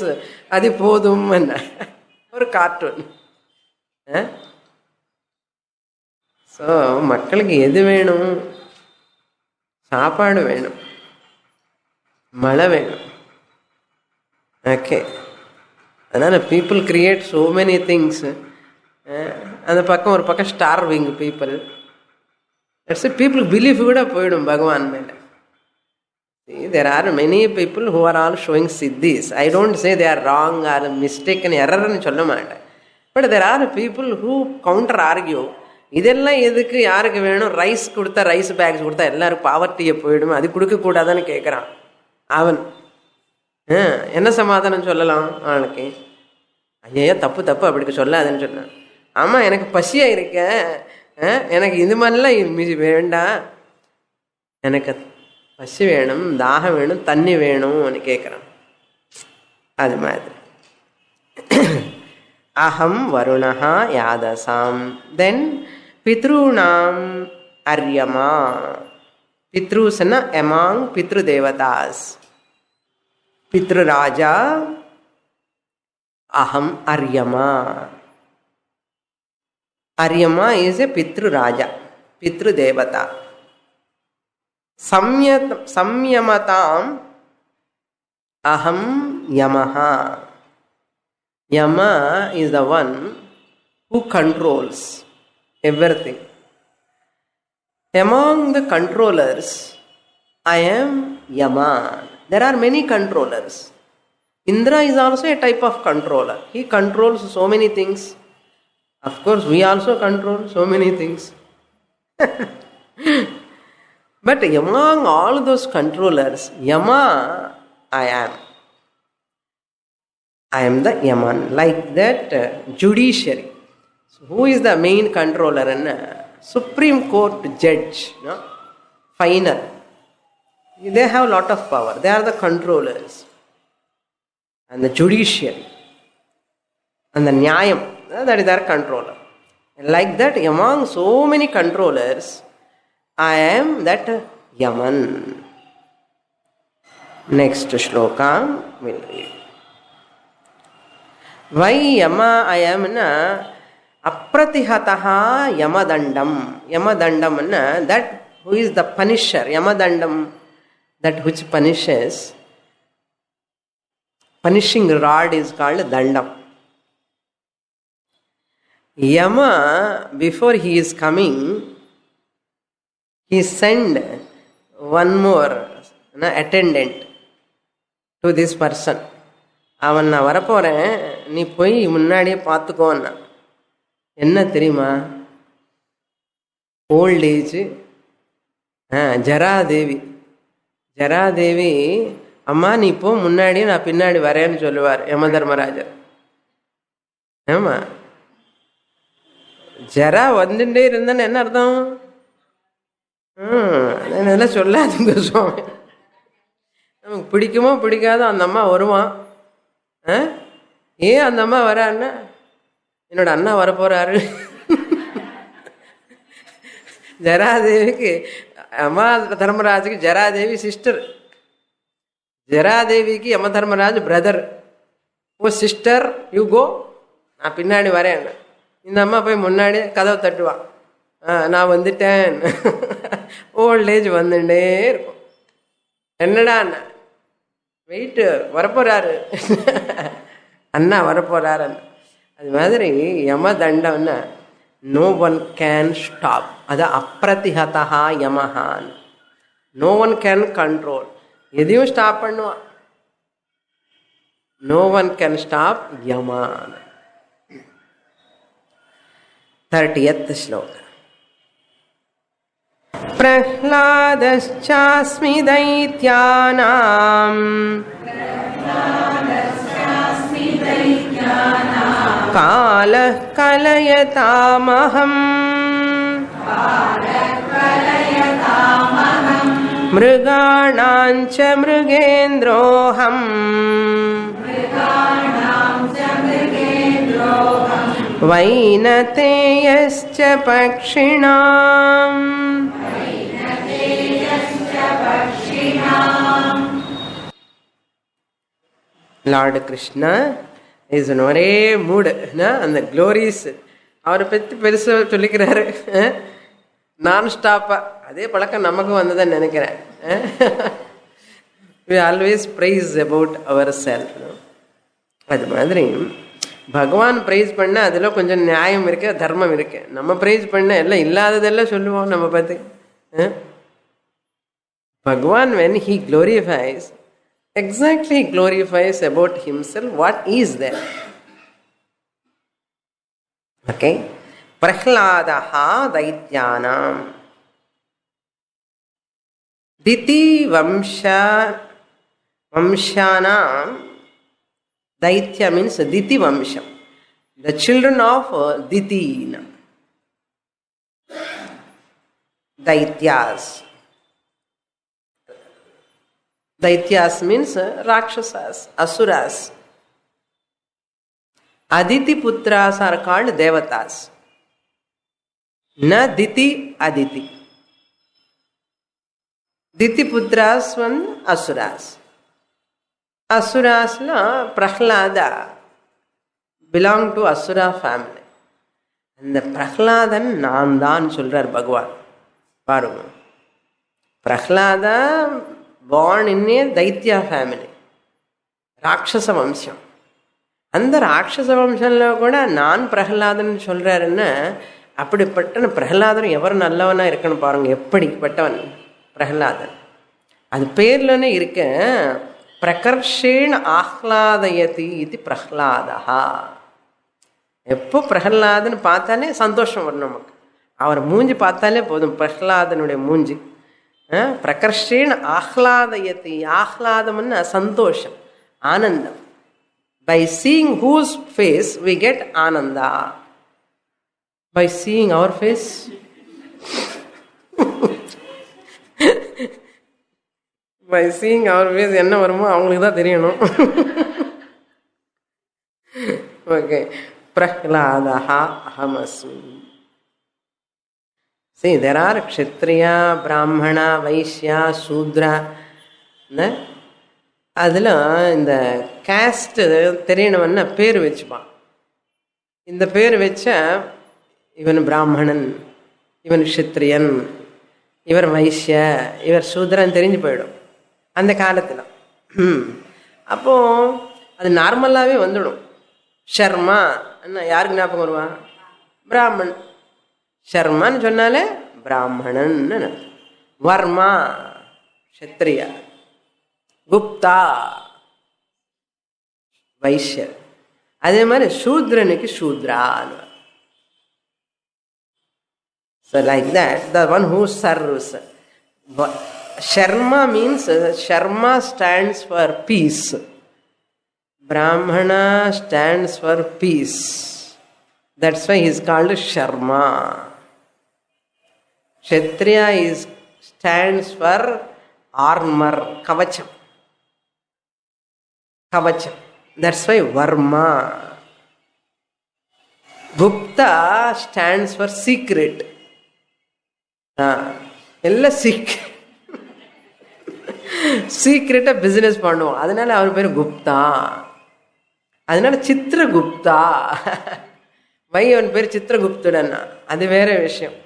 adi podum anna. Or cartoon. So, மக்களுக்கு எது வேணும்? சாப்பாடு வேணும், மழை வேணும். Okay, அதனால் people create so many things. அந்த பக்கம் ஒரு பக்கம் starving people, that's people belief கூட போயிடும் பகவான் மேலே. There are many people who are all showing siddhis. I don't say they are wrong or mistaken, error ன்னு சொல்ல மாட்டேன். But there are people who counter argue. இதெல்லாம் எதுக்கு, யாருக்கு வேணும்? ரைஸ் கொடுத்தா, ரைஸ் பேக்ஸ் கொடுத்தா எல்லாரும் பாவர்ட்டியை போயிடும், அது கொடுக்கக்கூடாதான்னு கேட்குறான் அவன். என்ன சமாதானம் சொல்லலாம் அவனுக்கு? ஐயா தப்பு தப்பு அப்படி சொல்லாதுன்னு சொன்னான். ஆமாம், எனக்கு பசியாக இருக்கேன், எனக்கு இது மாதிரிலாம் வேண்டாம், எனக்கு பசி வேணும், தாகம் வேணும், தண்ணி வேணும்னு கேட்குறான். அது மாதிரி அகம் வருணா யாதசாம். தென் பித்ருணாம் அர்யமா. பித்ருஸ்னா எமாங் பித்ரு தேவதாஸ். பித்ரு ராஜா அகம் அர்யமா. அர்யமா இஸ் எ பித்ரு ராஜா, பித்ரு தேவதா. சம்யமதாம் அகம் Yamaha. Yama is the one who controls everything. Among the controllers, I am Yama. There are many controllers. Indra is also a type of controller. He controls so many things. Of course, we also control so many things. But among all those controllers, Yama I am. I am the Yaman. Like that, judiciary. So who is the main controller? Supreme Court judge, no? Final. They have a lot of power. They are the controllers. And the judiciary. And the Nyayam, that is their controller. Like that, among so many controllers, I am that Yaman. Next shloka we'll read. Why Yama I am na apratihataha yamadandam. Yamadandam na that who is the punisher. Yamadandam, that which punishes. Punishing rod is called dandam. Yama, before he is coming, he send one more attendant to this person. அவன் நான் வரப்போகிறேன், நீ போய் முன்னாடியே பார்த்துக்கோன்னா. என்ன தெரியுமா? Old age. ஜராதேவி. ஜராதேவி, அம்மா நீ போ, முன்னாடியே நான் பின்னாடி வரேன்னு சொல்லுவார் யம தர்மராஜர். ஆமாம், ஜரா வந்துட்டே இருந்தேன்னு என்ன அர்த்தம்? அதெல்லாம் சொல்லாதுங்க சுவாமி. நமக்கு பிடிக்குமோ பிடிக்காதோ அந்த அம்மா வருவான். ஏன் அந்த அம்மா வரான்னா, என்னோட அண்ணா வரப்போறாரு. ஜராதேவிக்கு, அம்மா தர்மராஜுக்கு ஜராதேவி சிஸ்டர், ஜராதேவிக்கு Yama Dharmaraj brother. Oh sister, you go, நான் பின்னாடி வரேன். இந்த அம்மா போய் முன்னாடி கதவை தட்டுவான். நான் வந்துட்டேன். ஓல்ட் ஏஜ் வந்துட்டே இருக்கும். என்னடா அண்ணா வெயிட்டு, வரப்போறாரு, அண்ணா வரப்போறாரு. அது மாதிரி யம தண்டம்னா நோ ஒன் கேன் ஸ்டாப். அது அப்ரதிஹதா யமஹான். No one can control. எதையும் ஸ்டாப் பண்ணுவான். நோ ஒன் கேன் ஸ்டாப் யமான். 30th श्लोक. प्रह्लादश्चास्मि दैत्यानां कालः कलयतामहम् मृगाणां च मृगेन्द्रोऽहम् वैनतेयश्च पक्षिणाम्. லார்டு கிருஷ்ணா இஸ் ஒரே மூடு. அந்த க்ளோரிஸ் அவரை பற்றி பெருசாக சொல்லிக்கிறாரு. நான் ஸ்டாப்பா அதே பழக்கம் நமக்கு வந்ததுன்னு நினைக்கிறேன். we always praise about ourselves. அது மாதிரி பகவான் ப்ரைஸ் பண்ண அதில் கொஞ்சம் நியாயம் இருக்கு, தர்மம் இருக்கு. நம்ம ப்ரைஸ் பண்ண எல்லாம் இல்லாததெல்லாம் சொல்லுவோம் நம்ம பற்றி. Bhagavan, when he glorifies, exactly he glorifies about himself what is there. Okay? Prahladaha daityanam. Diti vamshanam. Daitya means Diti Vamsham. The children of Ditina. Daityas. Daityas means Rakshasas, Asuras. Aditi Putras are called Devatas. Na Diti Aditi. Diti Putras one Asuras. Asurasla Prahlada belong to Asura family. And the Prahladan Nandan சொல்றார் பகவான். பாருங்க, Prahlada born in a Daitya family, ராட்சச வம்சம். அந்த ராட்சச வம்சம்ல கூட நான் பிரகலாதன் சொல்றாருன்னா, அப்படிப்பட்ட பிரகலாதன் எவர் நல்லவனா இருக்கணும் பாருங்க, எப்படிப்பட்டவன் பிரகலாதன். அது பேர்லன்னு இருக்க, பிரகர்ஷேண ஆஹ்லாதயதி இது பிரஹ்லாதா. எப்போ பிரகலாதன் பார்த்தாலே சந்தோஷம் வரும் நமக்கு. அவர் மூஞ்சி பார்த்தாலே போதும், பிரகலாதனுடைய மூஞ்சி. பிரகர்ஷேண ஆஹ்லாதயதி, ஆஹ்லாதம்னா சந்தோஷம், ஆனந்தம். By seeing whose face we get ananda. By seeing our face. By seeing our face என்ன வருமோ அவங்களுக்கு தான் தெரியணும். Okay, பிரஹ்லாதஹ அஹமஸ்மி. See, there are kshatriya, brahmana, vaishya, sudra. அதில் இந்த கேஸ்ட் தெரியணும்னா பேர் வச்சுப்பான். இந்த பேர் வச்சா இவன் பிராமணன், இவன் க்ஷத்ரியன், இவர் வைஷ்ய, இவர் சூத்ரன் தெரிஞ்சு போயிடும் அந்த காலத்தில். அப்போ அது நார்மலாகவே வந்துடும். ஷர்மா என்ன யாருக்கு ஞாபகம் வருவான்? பிராமணன். ஷர்மான்னு சொன்னாலே பிராமணன். வர்மா க்ஷத்ரியா, குப்தா வைஷ்யர். அதே மாதிரி சூத்ரனுக்கு சூத்ரான்னு. So like that, the one who serves. Sharma means, Sharma stands for peace. Brahmana stands for peace. That's why he is called Sharma. Kshatriya stands for armor, kavacham. Kavacham. That's why Varma. Gupta stands for secret. எல்லாம் சீக்ரெட்டா business பண்ணுவோம், அதனால அவர் பேர் குப்தா. அதனால சித்திரகுப்தா. வை அவன் பேர் சித்திரகுப்துடன்னா அது வேற விஷயம்,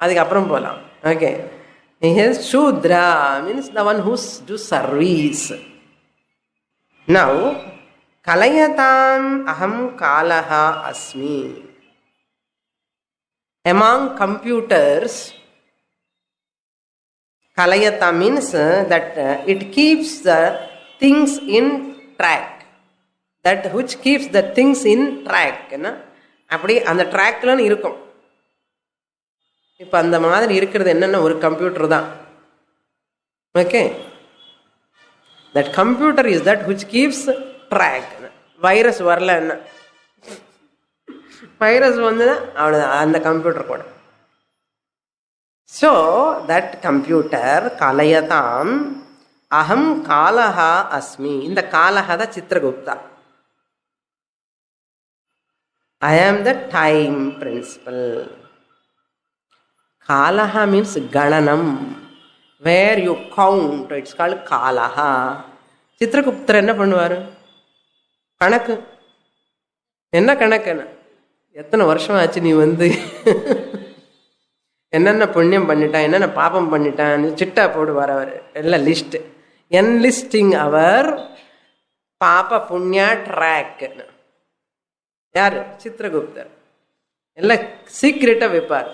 அதுக்கப்புறம் போகலாம். Okay, Shudra means the one who do service. Now, Kalayatam aham kalaha asmi. Among computers, Kalayata means that it keeps the things in track. That which keeps the things in track. அப்படி அந்த ட்ராக்ல இருக்கும். இப்போ அந்த மாதிரி இருக்கிறது என்னென்ன ஒரு கம்ப்யூட்டர் தான். Okay, that computer is that which keeps track. Virus வரல, என்ன வைரஸ் வந்துன்னா அவ்வளோதான் அந்த கம்ப்யூட்டர் கூட. ஸோ தட் கம்ப்யூட்டர் கலயதாம் அகம் காலஹா அஸ்மி. இந்த காலஹா தான் Chitragupta. I am the time principle. Kalaha means Gananam, where you count. It's called Kalaha. Chitraguప్தர் என்ன பண்ணுவார்? கணக்கு. என்ன கணக்குன்னு, எத்தனை வருஷம் ஆச்சு நீ வந்து என்னென்ன புண்ணியம் பண்ணிட்டான், என்னென்ன பாபம் பண்ணிட்டான், சிட்டா போடுவார் அவர். எல்லாம் லிஸ்ட். என்லிஸ்டிங் அவர் பாப புண்ணியா ட்ராக். யார்? சித்திரகுப்தர். எல்லாம் சீக்கிரட்டா வைப்பார்,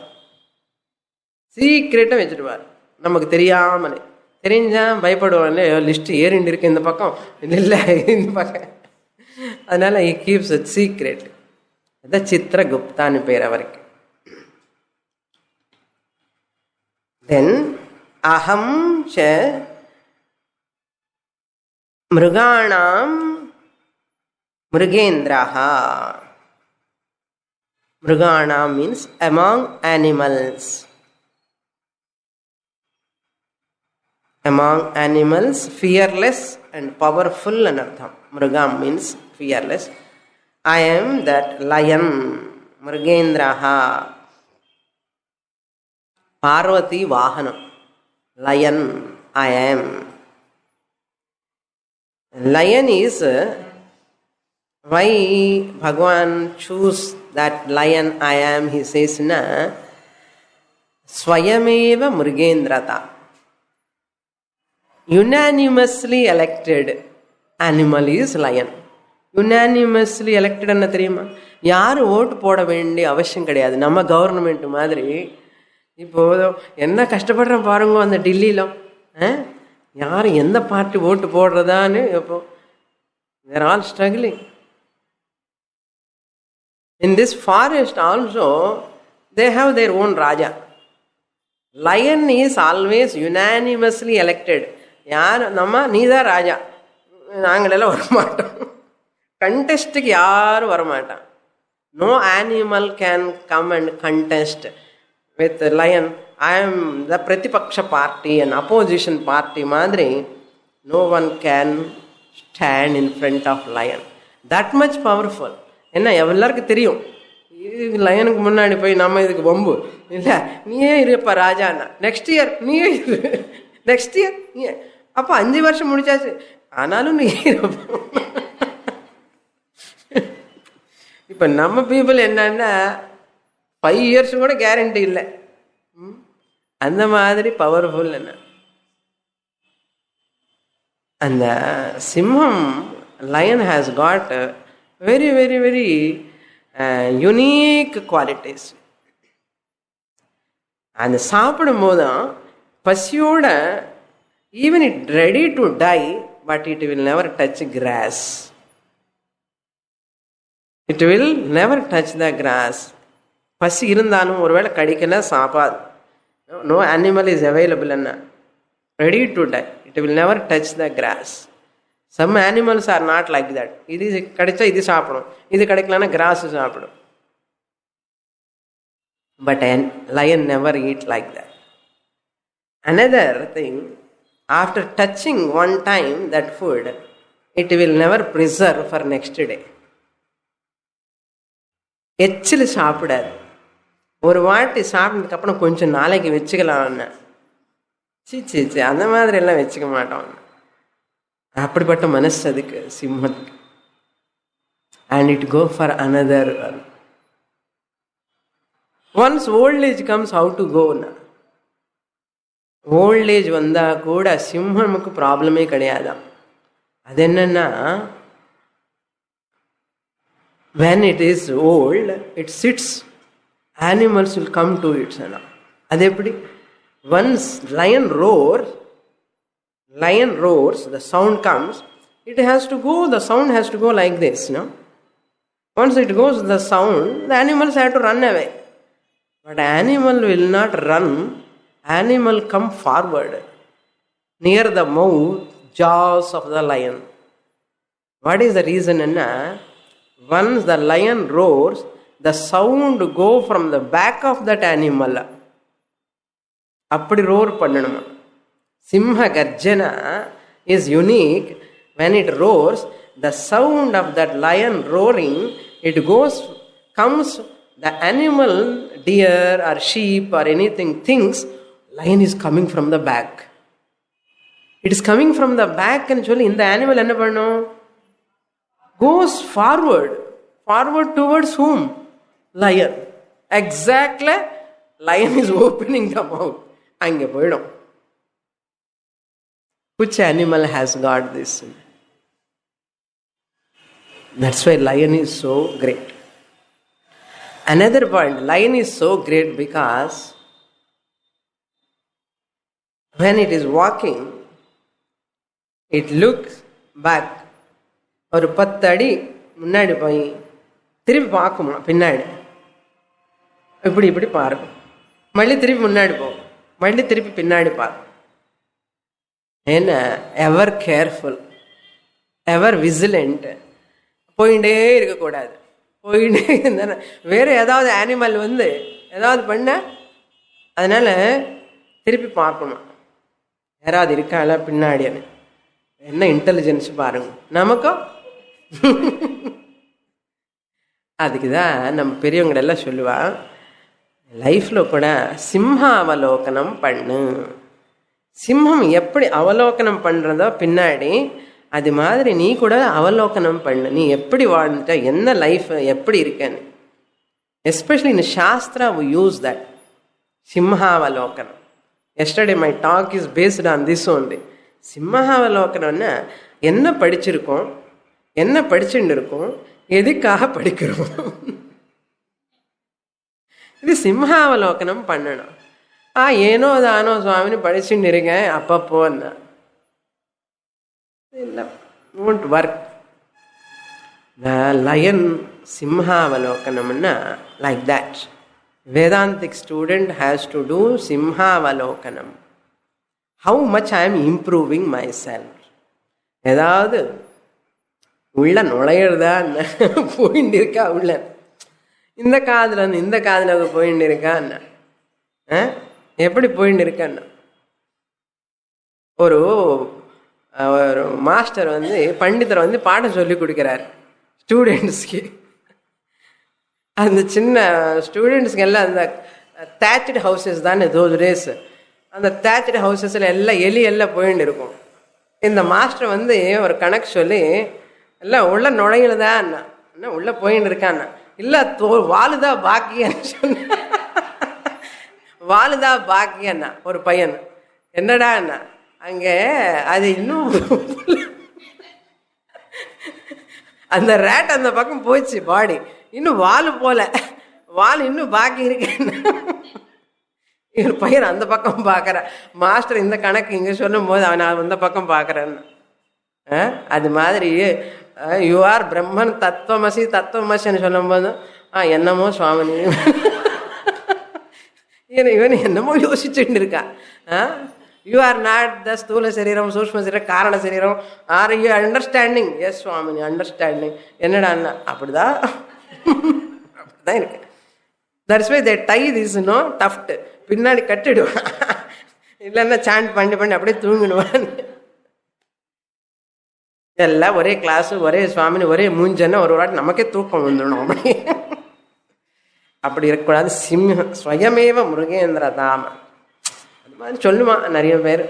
சீக்கிரட்டா வச்சுடுவார். நமக்கு தெரியாமலே. தெரிஞ்சா பயப்படுவோம் இல்லையா, லிஸ்ட் ஏறிண்டு இருக்கு இந்த பக்கம், இல்லை இந்த பக்கம். அதனால he keeps it secret. அதான் சித்திரகுப்தான்னு பேர் அவருக்கு. தென் அகம் ச மிருகாணாம் மிருகேந்திரஹ. மிருகாணாம் means among animals. Among animals, fearless and powerful and artham. Mrugam means fearless. I am that lion, Mrugendraha. Parvati Vahanam. Lion, I am. Lion is why Bhagavan choose that lion I am, he says na Swayameva Mrugendrata. Unanimously elected animal is lion. Unanimously elected என்ன தெரியுமா? யாரும் ஓட்டு போட வேண்டிய அவசியம் கிடையாது. நம்ம government மாதிரி இப்போ என்ன கஷ்டப்படுறோம் பாருங்க அந்த டெல்லியில. யாரும் எந்த பார்ட்டி ஓட்டு போடுறதான்னு இப்போ they're all struggling. In this forest also they have their own raja. Lion is always unanimously elected. யார் நம்ம நீதான் ராஜா, நாங்களெல்லாம் வரமாட்டோம். கண்டெஸ்ட்டுக்கு யாரும் வரமாட்டான். No animal can come and contest with lion. I am the பிரதிபக்ஷ பார்ட்டி அண்ட் அப்போசிஷன் பார்ட்டி மாதிரி no one can stand in front of lion. That much powerful. என்ன எல்லாருக்கும் தெரியும், இது லயனுக்கு முன்னாடி போய் நம்ம இதுக்கு வம்பு இல்லை, நீயே இருப்பா ராஜான்னா, நெக்ஸ்ட் இயர் நீயே இரு, நெக்ஸ்ட் இயர் நீ, அப்போ 5 வருஷம் முடிச்சாச்சு ஆனாலும் நீ. இப்போ நம்ம பீப்புள் என்னன்னா 5 இயர்ஸ் கூட கேரண்டி இல்லை. அந்த மாதிரி பவர்ஃபுல். என்ன அந்த சிம்மம் lion has got very very very unique qualities. அந்த சாப்பிடும் போதும் பசியோட even it ready to die, but it will never touch grass. It will never touch the grass. பசி இருந்தாலும் ஒருவேளை கடிக்கல சாப்பாது. No animal is available and ready to die. It will never touch the grass. Some animals are not like that. இது கடிச்சா இது சாப்பிடும், இது கிடைக்கலன்னா cross சாப்பிடும். But a lion never eat like that. Another thing, after touching one time that food, it will never preserve for next day. எச்சில் சாப்பிடாது. ஒரு வாட்டி சாப்பிட்டதுக்கு அப்புறம் கொஞ்சம் நாளைக்கு வச்சுக்கலாம்னு சீ அந்த மாதிரி எல்லாம் வச்சுக்க மாட்டோம். அப்படிப்பட்ட மனசு அதுக்கு சிம்மத்துக்கு. And it go for another. Once old age comes, how to gonna, old age வந்தால் கூட சிம்மனுக்கு ப்ராப்ளமே கிடையாதான். அது என்னன்னா, when it is old, it sits, animals will come to it. அது எப்படி? Once lion roars, the sound comes, it has to go, the sound has to go like this, no? Once it goes, the sound, the animals have to run away. But animal will not run. Animal come forward near the mouth, jaws of the lion. What is the reason? Once the lion roars, the sound go from the back of that animal. அப்படி roar பண்ணணுமா. சிம்ம கர்ஜனா is unique. When it roars, the sound of that lion roaring, it comes, the animal, deer or sheep or anything thinks lion is coming from the back. It is coming from the back and சொல்லி இந்த animal என்ன பண்ணும்? Goes forward towards whom? Lion. Exactly, lion is opening the mouth. அங்கே போயிடும். Which animal has got this? That's why lion is so great. Another point, lion is so great because when it is walking, it looks back. ஒரு 10 அடி முன்னாடி போய் திருப்பி பார்க்குமா பின்னாடி, இப்படி இப்படி பாருக்கும், மல்லி திருப்பி முன்னாடி போகும், மல்லி திருப்பி பின்னாடி பார்க்கும். ஏன்னா எவர் கேர்ஃபுல், எவர் விஜிலண்ட். போயிட்டே இருக்கக்கூடாது. போயிட்டே இருந்தா வேற ஏதாவது அனிமல் வந்து ஏதாவது பண்ண, அதனால திருப்பி பார்க்கணும் யாராவது இருக்காளா பின்னாடின்னு. என்ன இன்டெலிஜென்ஸ் பாருங்க நமக்கும். அதுக்கு தான் நம்ம பெரியவங்க எல்லாம் சொல்லுவா, லைஃப்பில் கூட சிம்ஹாவலோகனம் பண்ணு. சிம்மம் எப்படி அவலோகனம் பண்ணுறதோ பின்னாடி, அது மாதிரி நீ கூட அவலோகனம் பண்ணு. நீ எப்படி வாழ்ந்துட்ட, என்ன லைஃப் எப்படி இருக்கன்னு. Especially in shastra we use that simhavalokanam. yesterday my talk is based on this only. சிம்ஹாவலோகனம்னா என்ன படிச்சிருக்கோம், என்ன படிச்சுட்டு இருக்கோம், எதுக்காக படிக்கிறோம், இது சிம்ஹாவலோகனம் பண்ணணும். ஏனோ தானோ சுவாமின்னு படிச்சுட்டு இருக்கேன் அப்பப்போன்னா இல்லை, won't work. The lion simhavalokanamna like that. Vedantic student has to do simhavalokanam. How much I am improving myself. ஏதாவது உள்ள நுழையிறதா போயிட்டு இருக்கா, உள்ள இந்த காதுல இந்த காதுல போயிட்டு இருக்கான்னா, எப்படி போயிட்டு இருக்கான்னா. ஒரு மாஸ்டர் வந்து பண்டிதர் வந்து பாடம் சொல்லி கொடுக்குறாரு ஸ்டூடெண்ட்ஸ்க்கு. அந்த சின்ன ஸ்டூடெண்ட்ஸ்க்கு எல்லாம் அந்த தேச்சடு ஹவுசஸ் தானே தோஸ் டேஸ். அந்த தேச்சடு ஹவுசஸில் எல்லாம் எலி எல்லாம் போயின்னு இருக்கும். இந்த மாஸ்டர் வந்து ஒரு கணக்கு சொல்லி எல்லாம் உள்ள நுழையிறதா என்ன உள்ள போயின்னு இருக்கான்னா, இல்லை வாழுதா பாக்கியன்னு சொன்ன. வாழுதா பாக்கியன்னா ஒரு பையன், என்னடா என்ன அங்கே அது இன்னும் அந்த ரேட் அந்த பக்கம் போச்சு, பாடி இன்னும் வாலு போல, வால் இன்னும் பாக்கி இருக்கு. இவர் பையன் அந்த பக்கம் பார்க்கற, மாஸ்டர் இந்த கணக்கு இங்க சொல்லும் போது அவன் அந்த பக்கம் பார்க்கறேன்னு. அது மாதிரி யூ ஆர் பிரம்மன் தத்துவமசி தத்துவமசின்னு சொல்லும் போது என்னமோ சுவாமினி இவன் என்னமோ யோசிச்சுட்டு இருக்கா. You are not the ஸ்தூல சரீரம் சூக்ஷ்ம சரீரம் காரண சரீரம். Are you understanding? Yes Swamini understanding. என்னடா அப்படிதான் அப்படிதான் இருக்கு. That's why they tie this no tuft, பின்னாடி கட்டிடுவான், இல்லைன்னா சாண்ட் பண்ணி பண்ணி அப்படியே தூங்கிடுவான். எல்லாம் ஒரே கிளாஸு ஒரே சுவாமினி ஒரே மூஞ்சன்னா ஒரு வாட்டி நமக்கே தூக்கம் வந்துடணும். அப்படி அப்படி இருக்கக்கூடாது. சிம்ஹ ஸ்வயமேவ முருகேந்திர தாம அது மாதிரி சொல்லுமா நிறைய பேர்.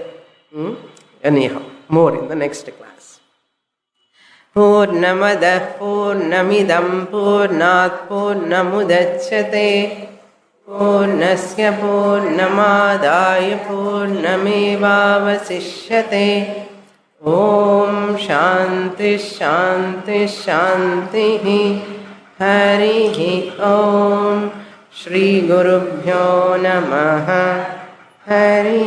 மோர் இன் த நெக்ஸ்ட் கிளாஸ். பூர்ணமத பூர்ணமிதம் பூர்ணாத் பூர்ணமுதச்யதே பூர்ணஸ்ய பூர்ணமாதாய பூர்ணமேவாவசிஷ்யதே. ஓம் சாந்தி சாந்தி சாந்தி. ஹரி ஓம். ஸ்ரீ குருப்யோ நமः. ஹரி